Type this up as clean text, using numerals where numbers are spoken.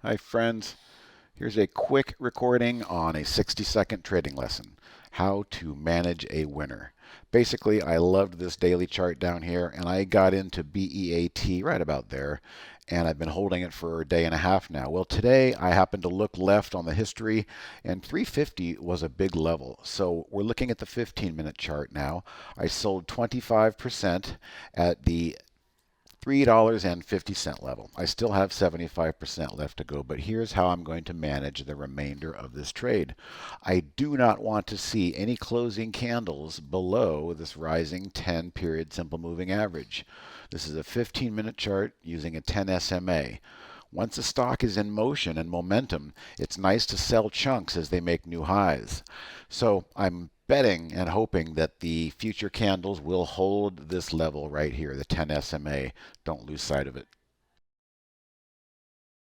Hi friends, here's a quick recording on a 60-second trading lesson, how to manage a winner. Basically, I loved this daily chart down here and I got into BEAT right about there and I've been holding it for a day and a half now. Well, today I happened to look left on the history and 350 was a big level. So we're looking at the 15-minute chart now. I sold 25% at the $3.50 level. I still have 75% left to go, but here's how I'm going to manage the remainder of this trade. I do not want to see any closing candles below this rising 10 period simple moving average. This is a 15-minute chart using a 10 SMA. Once a stock is in motion and momentum, it's nice to sell chunks as they make new highs. So I'm betting and hoping that the future candles will hold this level right here, the 10 SMA. Don't lose sight of it.